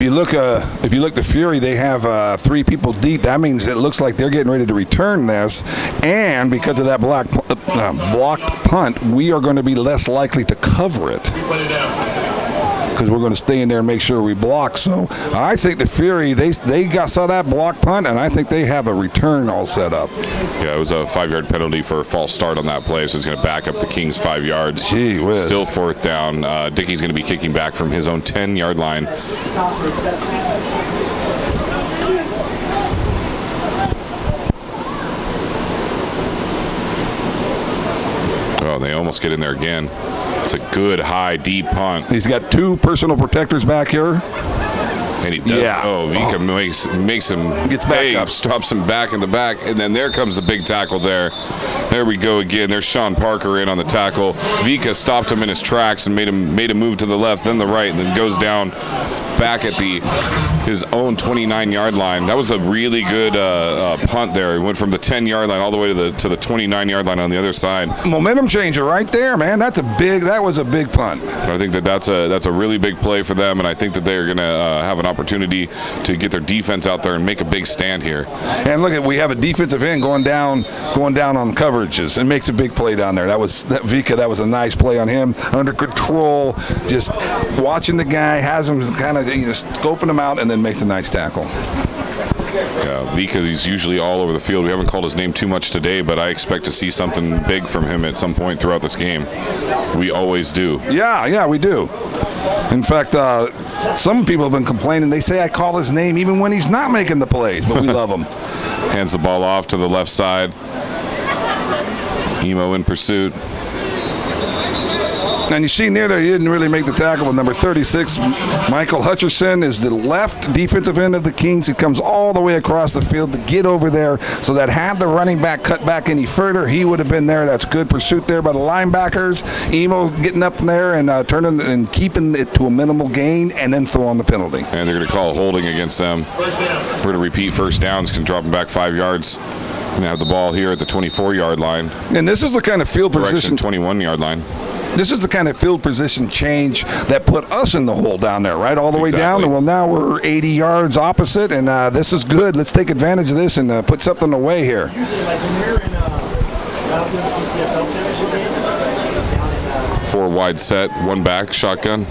If you look the Fury, they have 3 people deep. That means it looks like they're getting ready to return this, and because of that blocked punt, we are going to be less likely to cover it because we're going to stay in there and make sure we block. So I think the Fury, they saw that block punt, and I think they have a return all set up. Yeah, it was a 5-yard penalty for a false start on that play, so it's going to back up the Kings 5 yards. Gee whiz. Still 4th down. Dickey's going to be kicking back from his own 10-yard line. Oh, they almost get in there again. It's a good, high, deep punt. He's got 2 personal protectors back here. And he does. Yeah. Oh, Vika makes him. Gets back up. Stops him back in the back. And then there comes the big tackle there. There we go again. There's Sean Parker in on the tackle. Vika stopped him in his tracks and made him move to the left, then the right, and then goes down back at his own 29-yard line. That was a really good punt there. He went from the 10-yard line all the way to the 29-yard line on the other side. Momentum changer right there, man. That was a big punt. I think that's a really big play for them, and I think that they're going to have an opportunity to get their defense out there and make a big stand here. And look, we have a defensive end going down on coverages and makes a big play down there. That was a nice play on him, under control, just watching the guy, has him kind of scoping him out, and then makes a nice tackle. Yeah, because he's usually all over the field. We haven't called his name too much today, but I expect to see something big from him at some point throughout this game. We always do. Yeah, we do. In fact, some people have been complaining. They say I call his name even when he's not making the plays, but we love him. Hands the ball off to the left side. Emo in pursuit. And you see near there, he didn't really make the tackle with number 36. Michael Hutcherson is the left defensive end of the Kings. He comes all the way across the field to get over there, so that had the running back cut back any further, he would have been there. That's good pursuit there by the linebackers. Emo getting up there and turning and keeping it to a minimal gain, and then throwing the penalty. And they're going to call holding against them. We're going to repeat first downs, can drop them back 5 yards. Going to have the ball here at the 24-yard line. And this is the kind of field position. 21-yard line. This is the kind of field position change that put us in the hole down there, right? All the way down. And well, now we're 80 yards opposite, and this is good. Let's take advantage of this and put something away here. 4 wide set, 1 back, shotgun.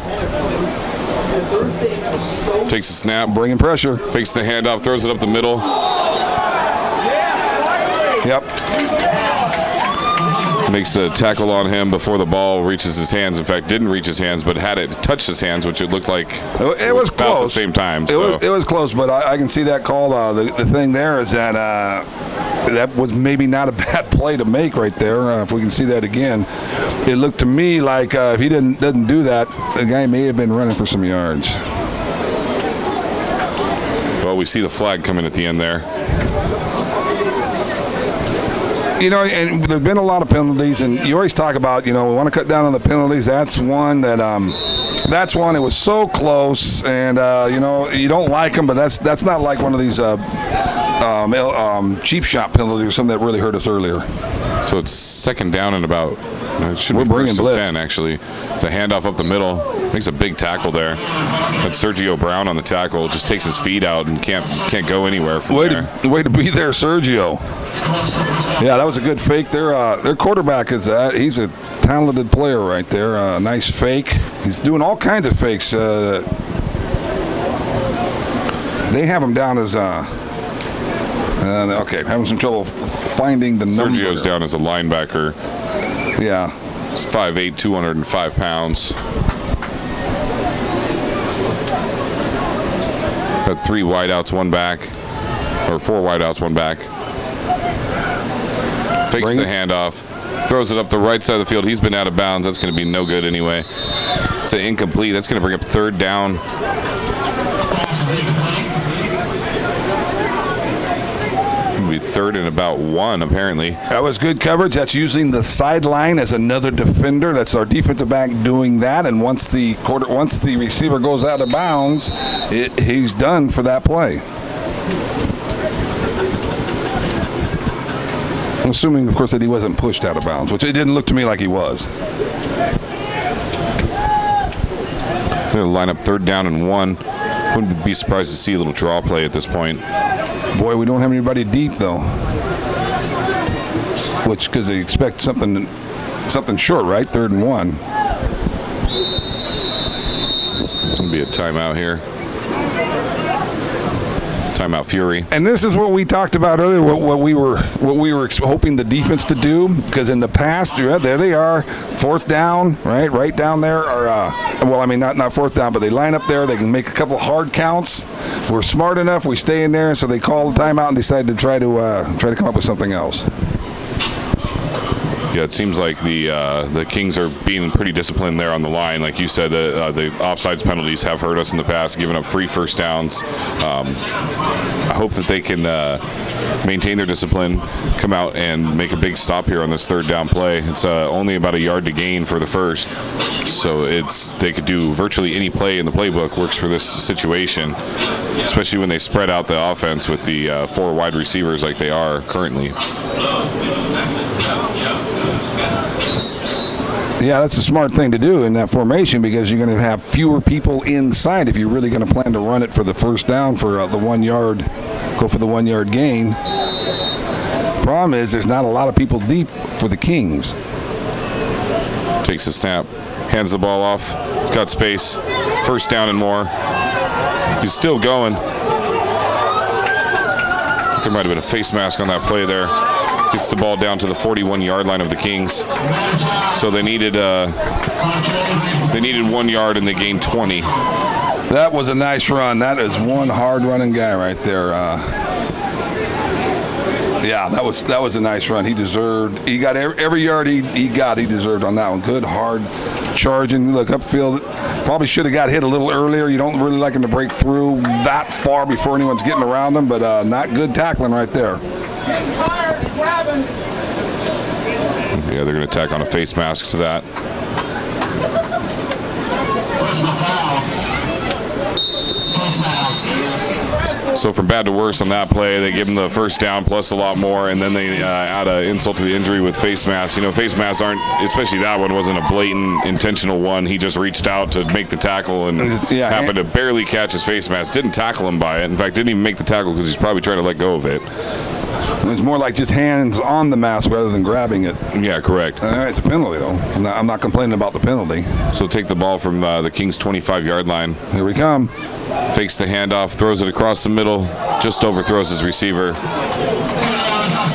Takes a snap. Bringing pressure. Fakes the handoff, throws it up the middle. Yep. Makes the tackle on him before the ball reaches his hands. In fact, didn't reach his hands, but had it touched his hands, which it looked like it was about close. The same time. It was close, but I can see that call. The thing there is that that was maybe not a bad play to make right there. If we can see that again, it looked to me like if he doesn't do that, the guy may have been running for some yards. Well, we see the flag coming at the end there. And there's been a lot of penalties, and you always talk about, we want to cut down on the penalties. That's one that, it was so close, and, you don't like them, but that's not like one of these cheap shot penalties or something that really hurt us earlier. So it's second down and about, it should We're be bringing first and blitz. 10, actually. It's a handoff up the middle. Makes a big tackle there. That's Sergio Brown on the tackle. Just takes his feet out and can't go anywhere from there. Way to be there, Sergio. Yeah, that was a good fake. Their quarterback he's a talented player right there. Nice fake. He's doing all kinds of fakes. They have him down as having some trouble finding the number. Sergio's down as a linebacker. Yeah. He's 5'8", 205 pounds. Got 3 wideouts, 1 back. Or 4 wideouts, 1 back. Fakes the handoff. Throws it up the right side of the field. He's been out of bounds. That's going to be no good anyway. It's an incomplete. That's going to bring up 3rd down. Be 3rd and about 1, apparently. That was good coverage. That's using the sideline as another defender. That's our defensive back doing that. And once the receiver goes out of bounds, he's done for that play. Assuming, of course, that he wasn't pushed out of bounds, which it didn't look to me like he was. Going to line up 3rd down and 1. Wouldn't be surprised to see a little draw play at this point. Boy, we don't have anybody deep though. Which, because they expect something short, right? 3rd and 1. It's gonna be a timeout here. Timeout Fury. And this is what we talked about earlier. What we were hoping the defense to do, because in the past, there they are, 4th down, right down there. Or well, I mean not 4th down, but they line up there. They can make a couple hard counts. We're smart enough. We stay in there, so they call the timeout and decide to try to come up with something else. Yeah, it seems like the Kings are being pretty disciplined there on the line. Like you said, the offsides penalties have hurt us in the past, giving up free first downs. I hope that they can maintain their discipline, come out and make a big stop here on this 3rd down play. It's only about a yard to gain for the first, so they could do virtually any play in the playbook works for this situation, especially when they spread out the offense with the 4 wide receivers like they are currently. Yeah, that's a smart thing to do in that formation, because you're going to have fewer people inside if you're really going to plan to run it for the first down for the 1 yard, go for the 1 yard gain. Problem is there's not a lot of people deep for the Kings. Takes a snap, hands the ball off. It's got space. First down and more. He's still going. There might have been a face mask on that play there. Gets the ball down to the 41-yard line of the Kings. So they needed 1 yard and they gained 20. That was a nice run. That is one hard running guy right there. Yeah, that was a nice run. He got every yard he deserved on that one. Good hard charging. Look upfield. Probably should have got hit a little earlier. You don't really like him to break through that far before anyone's getting around him, but not good tackling right there. Yeah, they're going to tack on a face mask to that. So from bad to worse on that play, they give him the first down plus a lot more, and then they add an insult to the injury with face masks. You know, face masks aren't, especially that one wasn't a blatant intentional one. He just reached out to make the tackle and happened to barely catch his face mask. Didn't tackle him by it. In fact, didn't even make the tackle because he's probably trying to let go of it. It's more like just hands on the mask rather than grabbing it. Yeah, correct. It's a penalty, though. I'm not complaining about the penalty. So take the ball from the Kings' 25-yard line. Here we come. Fakes the handoff, throws it across the middle, just overthrows his receiver.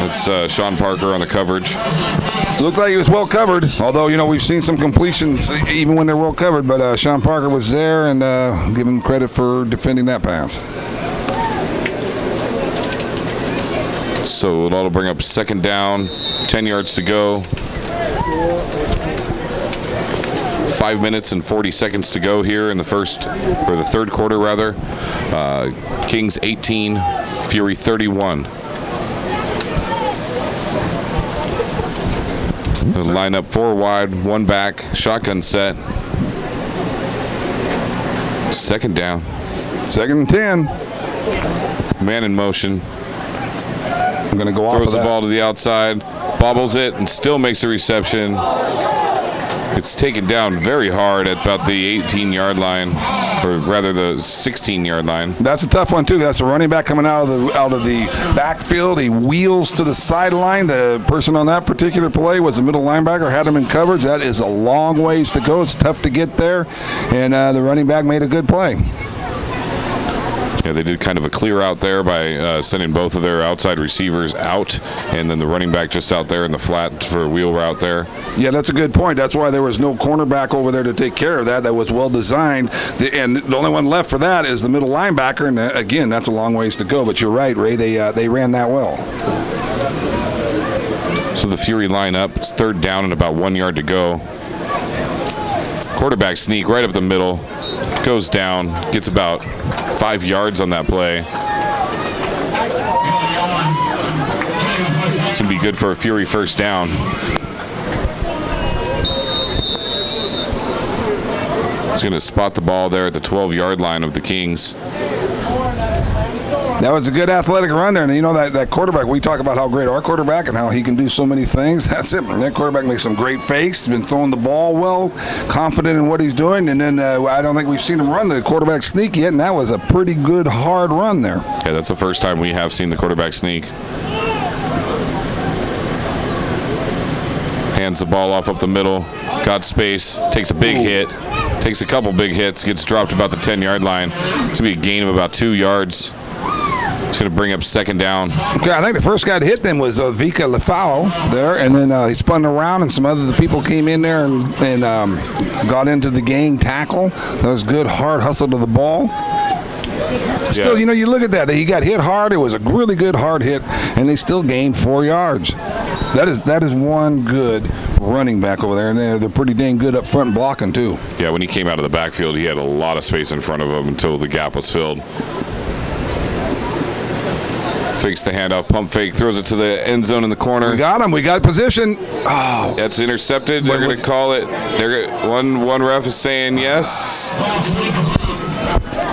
It's Sean Parker on the coverage. Looks like he was well covered, although, you know, we've seen some completions even when they're well covered, but Sean Parker was there, and give him credit for defending that pass. So that'll bring up 2nd down, 10 yards to go. 5 minutes and 40 seconds to go here in the 3rd quarter rather. Kings 18, Fury 31. They'll line up 4 wide, 1 back, shotgun set. 2nd down. 2nd and 10. Man in motion. I'm going to go off Throws of that. the ball to the outside, bobbles it, and still makes a reception. It's taken down very hard at about the 18-yard line, or rather the 16-yard line. That's a tough one too. That's a running back coming out of the backfield. He wheels to the sideline. The person on that particular play was the middle linebacker, had him in coverage. That is a long ways to go. It's tough to get there, and the running back made a good play. Yeah, they did kind of a clear out there by sending both of their outside receivers out, and then the running back just out there in the flat for a wheel route there. Yeah, that's a good point. That's why there was no cornerback over there to take care of that. That was well designed. And the only one left for that is the middle linebacker. And again, that's a long ways to go. But you're right, Ray. They ran that well. So the Fury line up. It's 3rd down and about 1 yard to go. Quarterback sneak right up the middle. Goes down. Gets about 5 yards on that play. It's going to be good for a Fury first down. He's going to spot the ball there at the 12-yard line of the Kings. That was a good athletic run there. And you know that quarterback, we talk about how great our quarterback and how he can do so many things. That's it. That quarterback makes some great fakes. He's been throwing the ball well, confident in what he's doing. And then I don't think we've seen him run the quarterback sneak yet, and that was a pretty good, hard run there. Yeah, that's the first time we have seen the quarterback sneak. Hands the ball off up the middle, got space, takes a big hit, takes a couple big hits, gets dropped about the 10-yard line. It's going to be a gain of about 2 yards. It's going to bring up second down. Okay, I think the first guy to hit them was Vika Lefau there, and then he spun around, and some other people came in there and got into the game tackle. That was good, hard hustle to the ball. Still, you know, you look at that. He got hit hard. It was a really good hard hit, and they still gained 4 yards. That is one good running back over there, and they're pretty dang good up front blocking too. Yeah, when he came out of the backfield, he had a lot of space in front of him until the gap was filled. Fakes the handoff, pump fake, throws it to the end zone in the corner. We got him. We got position. Oh, that's intercepted. They're going to call it. One ref is saying yes.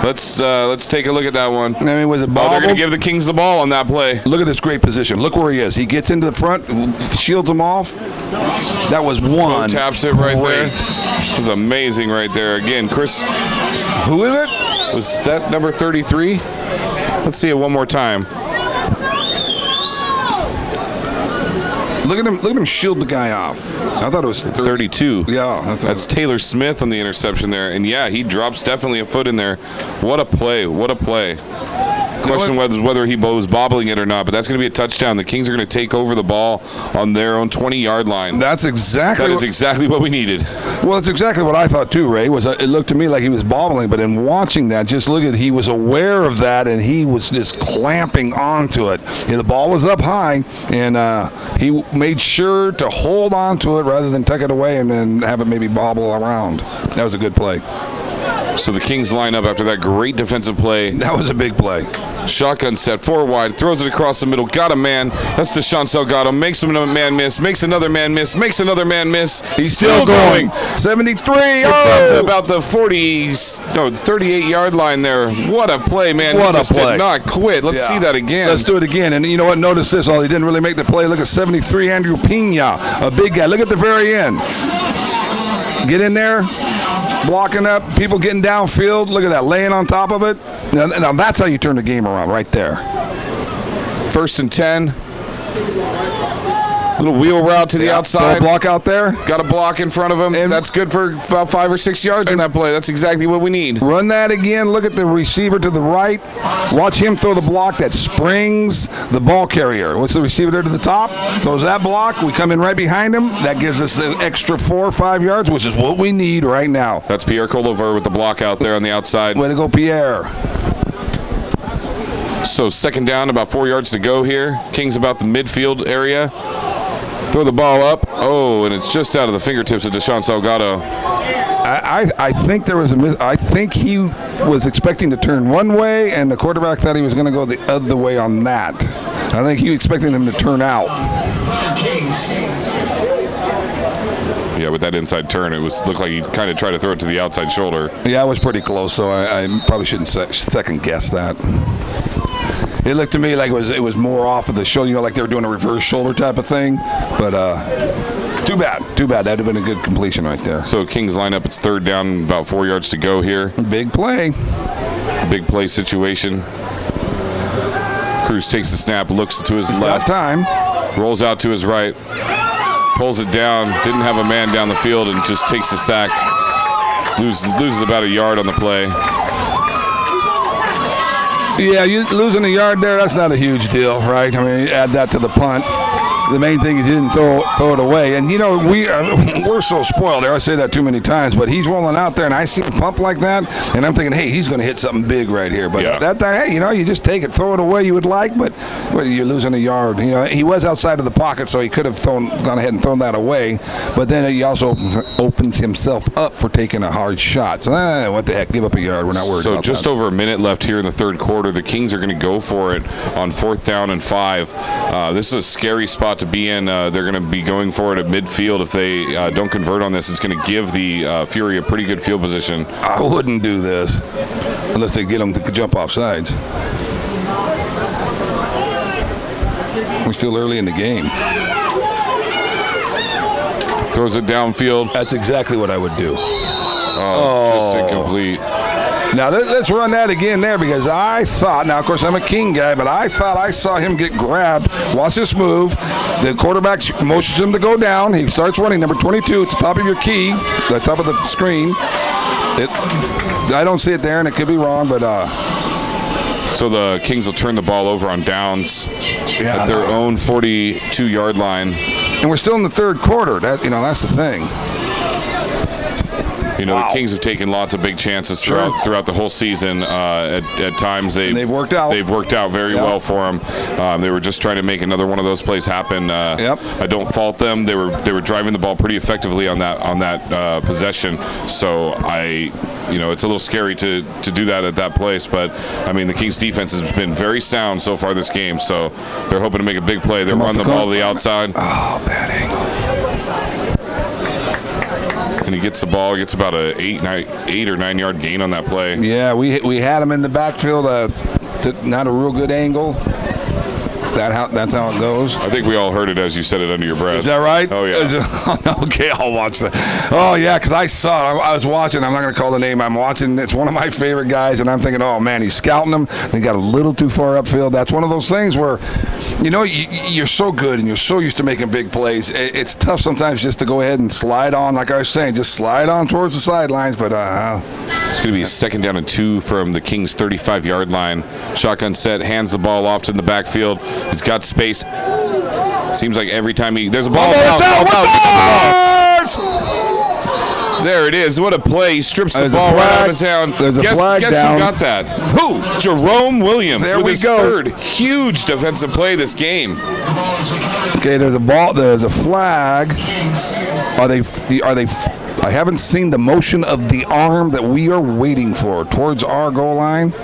Let's take a look at that one. I mean, was it ball? Oh, they're going to give the Kings the ball on that play. Look at this great position. Look where he is. He gets into the front, shields him off. That was one. Taps it right there. It was amazing right there. Again, Chris. Who is it? Was that number 33? Let's see it one more time. Look at him shield the guy off. I thought it was 32. Yeah. That's Taylor Smith on the interception there. And, yeah, he drops definitely a foot in there. What a play. What a play. Question whether he was bobbling it or not, but that's going to be a touchdown. The Kings are going to take over the ball on their own 20-yard line. That is exactly what we needed. Well, it's exactly what I thought too, Ray. It looked to me like he was bobbling, but in watching that, just look at, he was aware of that, and he was just clamping onto it. The ball was up high, and he made sure to hold on to it rather than tuck it away and then have it maybe bobble around. That was a good play. So the Kings line up after that great defensive play. That was a big play. Shotgun set, 4 wide, throws it across the middle, got a man. That's Deshaun Salgado, makes a man miss, makes another man miss, makes another man miss. He's still going. 73. It's up to about the 38-yard line there. What a play, man. What he a play. Did not quit. Let's see that again. Let's do it again. And you know what? Notice this. Oh, he didn't really make the play. Look at 73, Andrew Pina, a big guy. Look at the very end. Get in there. Blocking up, people getting downfield. Look at that, laying on top of it. Now that's how you turn the game around, right there. 1st and 10. Little wheel route to the outside. Block out there. Got a block in front of him. And that's good for about 5 or 6 yards in that play. That's exactly what we need. Run that again. Look at the receiver to the right. Watch him throw the block that springs the ball carrier. What's the receiver there to the top? Throws that block. We come in right behind him. That gives us the extra 4 or 5 yards, which is what we need right now. That's Pierre Coliver with the block out there on the outside. Way to go, Pierre. So 2nd down, about 4 yards to go here. Kings about the midfield area. Throw the ball up. Oh, and it's just out of the fingertips of Deshaun Salgado. I think there was I think he was expecting to turn one way, and the quarterback thought he was going to go the other way on that. I think he was expecting him to turn out. Yeah, with that inside turn, looked like he kind of tried to throw it to the outside shoulder. Yeah, it was pretty close, so I probably shouldn't second guess that. It looked to me like it was more off of the shoulder, like they were doing a reverse shoulder type of thing. But too bad. That'd have been a good completion right there. So Kings line up. It's 3rd down, about 4 yards to go here. Big play. Big play situation. Cruz takes the snap, looks to his left. Time. Rolls out to his right. Pulls it down. Didn't have a man down the field and just takes the sack. Loses about a yard on the play. Yeah, you losing a yard there, that's not a huge deal, right? I mean, add that to the punt. The main thing is he didn't throw it away. And, you know, we're so spoiled there. I say that too many times. But he's rolling out there, and I see him pump like that, and I'm thinking, hey, he's going to hit something big right here. But that time, hey, you know, you just take it, throw it away you would like, but you're losing a yard. You know, he was outside of the pocket, so he could have gone ahead and thrown that away. But then he also opens himself up for taking a hard shot. So, what the heck, give up a yard. We're not worried about that. So just over a minute left here in the 3rd quarter. The Kings are going to go for it on 4th down and 5. This is a scary spot to be in. They're going to be going for it at midfield. If they don't convert on this, it's going to give the Fury a pretty good field position. I wouldn't do this unless they get them to jump off sides. We're still early in the game. Throws it downfield. That's exactly what I would do. Just incomplete. Now, let's run that again there because I thought, now, of course, I'm a King guy, but I thought I saw him get grabbed. Watch this move. The quarterback motions him to go down. He starts running, number 22 at the top of your key, the top of the screen. I don't see it there, and it could be wrong, but... So the Kings will turn the ball over on downs Yeah, at their own 42-yard line. and we're still in the third quarter. That's the thing. The Kings have taken lots of big chances throughout the whole season. At times they've worked out. They've worked out very well for them. They were just trying to make another one of those plays happen. I don't fault them. They were driving the ball pretty effectively on that possession. So it's a little scary to do that at that place. But I mean, the Kings defense has been very sound so far this game. So they're hoping to make a big play. They're running the ball to the outside. Oh, bad angle. And he gets the ball, gets about a 8 or 9 yard gain on that play. Yeah, we had him in the backfield, not a real good angle. That's how it goes. I think we all heard it as you said it under your breath. Is that right? Oh, yeah. Okay, I'll watch that. Oh, yeah, because I saw it. I was watching. I'm not going to call the name. I'm watching. It's one of my favorite guys, and I'm thinking, oh, man, he's scouting them. They got a little too far upfield. That's one of those things where, you're so good and you're so used to making big plays. It's tough sometimes just to go ahead and slide on, like I was saying, just slide on towards the sidelines. But it's going to be 2nd down and 2 from the Kings' 35-yard line. Shotgun set, hands the ball off to the backfield. He's got space. Seems like every time there's a ball. There it is. What a play. He strips the ball right out of his hand. There's a flag guess down. Who got that? Who? Jerome Williams. There with we his go. third huge defensive play this game. Okay, there's a ball. There's a flag. Are they? I haven't seen the motion of the arm that we are waiting for towards our goal line.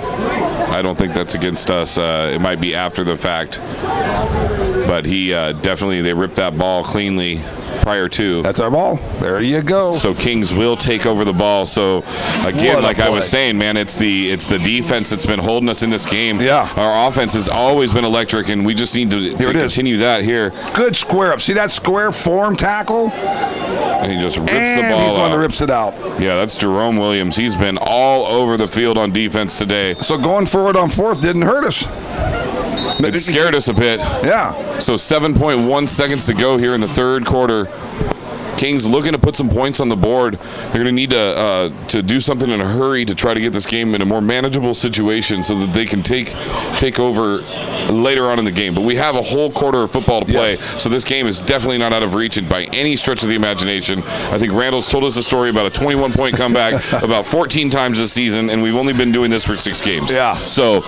I don't think that's against us. It might be after the fact. But he they ripped that ball cleanly prior to. That's our ball. There you go. So Kings will take over the ball. So again, like I was saying, man, it's the defense that's been holding us in this game. Yeah. Our offense has always been electric, and we just need to continue that here. Good square up. See that square form tackle? And he just rips the And ball he's the one out. that rips it out. Yeah, that's Jerome Williams. He's been all over the field on defense today. So going forward on 4th didn't hurt us. It scared us a bit. Yeah. So 7.1 seconds to go here in the third quarter. Kings looking to put some points on the board. They're going to need to do something in a hurry to try to get this game in a more manageable situation so that they can take over later on in the game. But we have a whole quarter of football to play, so this game is definitely not out of reach by any stretch of the imagination. I think Randall's told us a story about a 21-point comeback about 14 times this season, and we've only been doing this for 6 games. Yeah. So,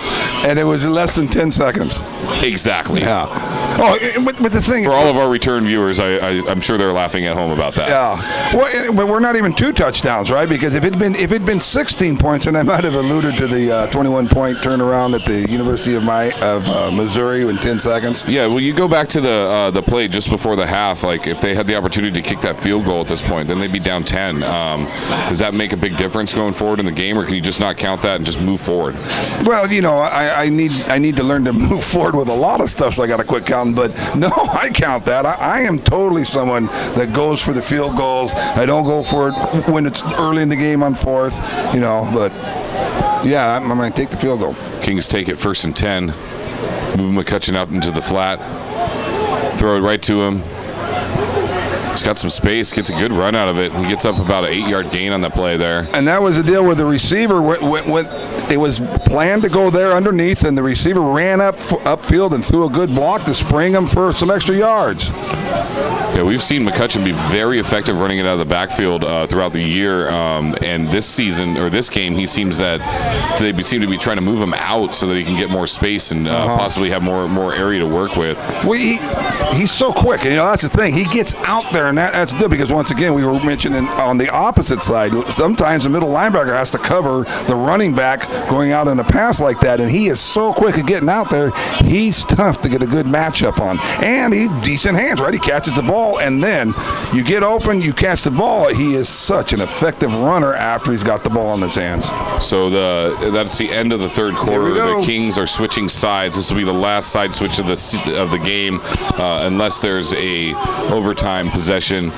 and it was in less than 10 seconds. Exactly. Yeah. Oh, but the thing for all of our return viewers, I'm sure they're laughing at home about that. Yeah. Well, but we're not even 2 touchdowns, right? Because if it'd been 16 points, and I might have alluded to the 21-point turnaround at the University of Missouri in 10 seconds. Yeah. Well, you go back to the play just before the half. Like if they had the opportunity to kick that field goal at this point, then they'd be down 10. Does that make a big difference going forward in the game, or can you just not count that and just move forward? Well, I need to learn to move forward with a lot of stuff, so I got to quit counting. But no, I count that. I am totally someone that goes for the field goals. I don't go for it when it's early in the game on 4th, but yeah, I'm going to take the field goal. Kings take it 1st and 10. Move McCutcheon out into the flat. Throw it right to him. He's got some space, gets a good run out of it. He gets up about an 8-yard gain on that play there. And that was the deal with the receiver. It was planned to go there underneath, and the receiver ran upfield and threw a good block to spring him for some extra yards. Yeah, we've seen McCutcheon be very effective running it out of the backfield throughout the year, and this season or this game, he seems that they seem to be trying to move him out so that he can get more space and possibly have more area to work with. Well, he's so quick, and that's the thing. He gets out there, and that's the deal. Because once again, we were mentioning on the opposite side, sometimes the middle linebacker has to cover the running back going out in a pass like that, and he is so quick at getting out there. He's tough to get a good matchup on, and he's decent hands, right? He catches the ball, and then you get open, you catch the ball. He is such an effective runner after he's got the ball in his hands. So that's the end of the third quarter. The Kings are switching sides. This will be the last side switch of the game, unless there's a overtime possession.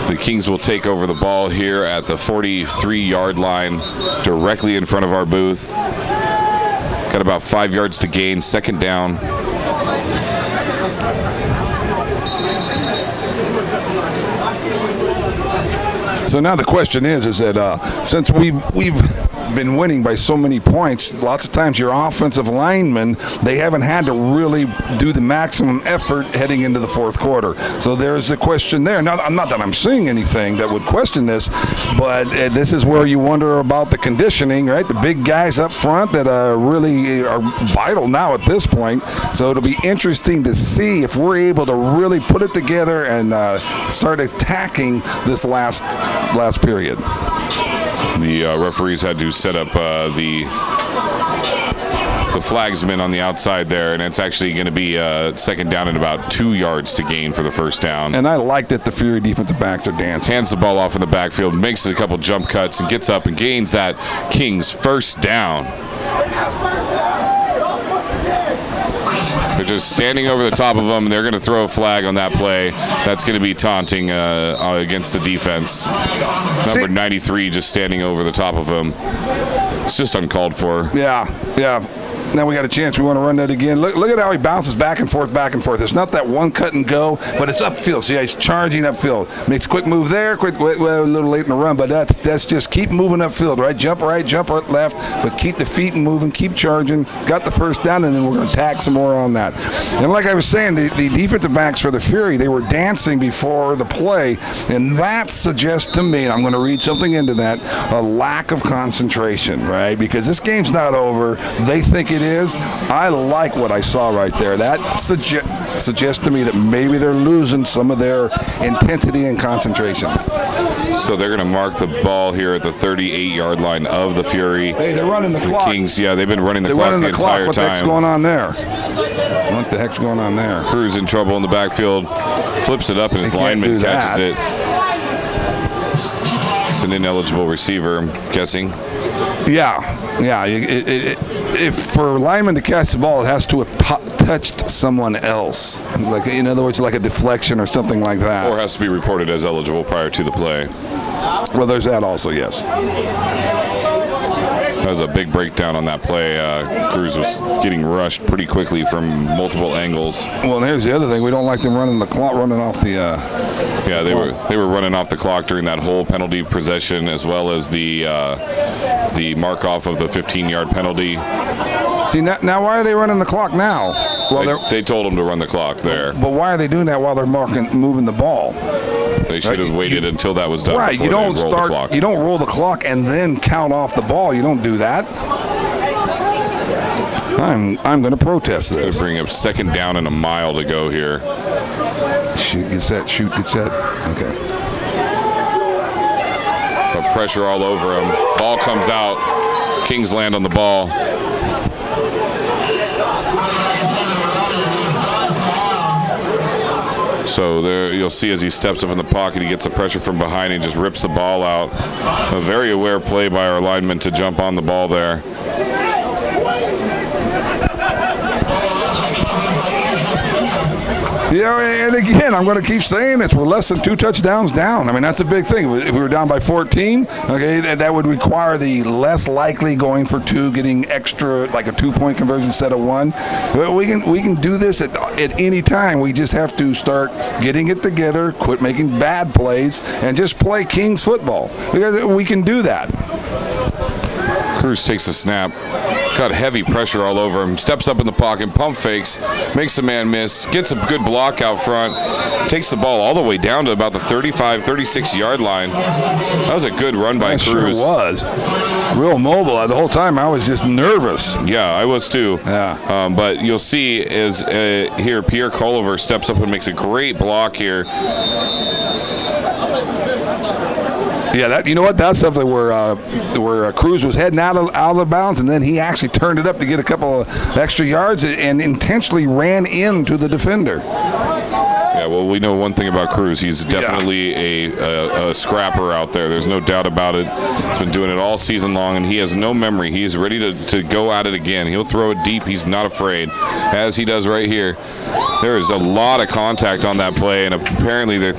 The Kings will take over the ball here at the 43-yard line, directly in front of our booth. Got about 5 yards to gain, second down. So now the question is that since we've been winning by so many points, lots of times your offensive linemen, they haven't had to really do the maximum effort heading into the fourth quarter. So there's a question there. Now, not that I'm seeing anything that would question this, but this is where you wonder about the conditioning, right? The big guys up front that really are vital now at this point. So it'll be interesting to see if we're able to really put it together and start attacking this last period. The referees had to set up the flagsman on the outside there, and it's actually going to be second down and about 2 yards to gain for the first down. And I like that the Fury defensive backs are dancing. Hands the ball off in the backfield, makes a couple jump cuts, and gets up and gains that Kings first down. They're just standing over the top of them, and they're going to throw a flag on that play. That's going to be taunting against the defense. Number 93 just standing over the top of him. It's just uncalled for. Yeah. Now we got a chance. We want to run that again. Look at how he bounces back and forth. It's not that one cut and go, but it's upfield. See, he's charging upfield. Makes a quick move there. Well, a little late in the run, but that's just keep moving upfield, right? Jump right, jump left, but keep the feet moving, keep charging. Got the first down, and then we're going to tack some more on that. And like I was saying, the defensive backs for the Fury, they were dancing before the play, and that suggests to me, and I'm going to read something into that, a lack of concentration, right? Because this game's not over. They think it is. I like what I saw right there. That suggests to me that maybe they're losing some of their intensity and concentration. So they're going to mark the ball here at the 38-yard line of the Fury. Hey, they're running the clock. Kings, yeah, they've been running the clock the entire time. What the heck's going on there? What the heck's going on there? Cruz in trouble in the backfield. Flips it up, and his lineman catches it. It's an ineligible receiver, I'm guessing. Yeah. If for a lineman to catch the ball, it has to have touched someone else. Like, in other words, like a deflection or something like that. Or has to be reported as eligible prior to the play. Well, there's that also, yes. That was a big breakdown on that play. Cruz was getting rushed pretty quickly from multiple angles. Well, and here's the other thing. We don't like them running the clock, running off the yeah, they were running off the clock during that whole penalty possession, as well as the mark off of the 15-yard penalty. See, now why are they running the clock now? Well, they told them to run the clock there. But why are they doing that while they're moving the ball? They should have waited until that was done. Right, you don't start. You don't roll the clock and then count off the ball. You don't do that. I'm going to protest this. Bring up second down and a mile to go here. Shoot, gets that. Okay. But pressure all over him. Ball comes out. Kings land on the ball. So there you'll see as he steps up in the pocket, he gets the pressure from behind and just rips the ball out. A very aware play by our lineman to jump on the ball there. Yeah, and again, I'm going to keep saying this. We're less than 2 touchdowns down. I mean, that's a big thing. If we were down by 14, okay, that would require the less likely going for 2, getting extra, like a 2-point conversion instead of 1. We can do this at any time. We just have to start getting it together, quit making bad plays, and just play Kings football. Because we can do that. Cruz takes the snap. Got heavy pressure all over him. Steps up in the pocket, pump fakes, makes the man miss, gets a good block out front, takes the ball all the way down to about the 35, 36-yard line. That was a good run by Cruz. Sure was. Real mobile. The whole time I was just nervous. Yeah, I was too. Yeah. But you'll see is here Pierre Culliver steps up and makes a great block here. Yeah, that you know what? That's something where Cruz was heading out of bounds, and then he actually turned it up to get a couple of extra yards and intentionally ran into the defender. Yeah, well, we know one thing about Cruz. He's definitely a scrapper out there. There's no doubt about it. He's been doing it all season long, and he has no memory. He's ready to go at it again. He'll throw it deep. He's not afraid, as he does right here. There is a lot of contact on that play, and apparently they're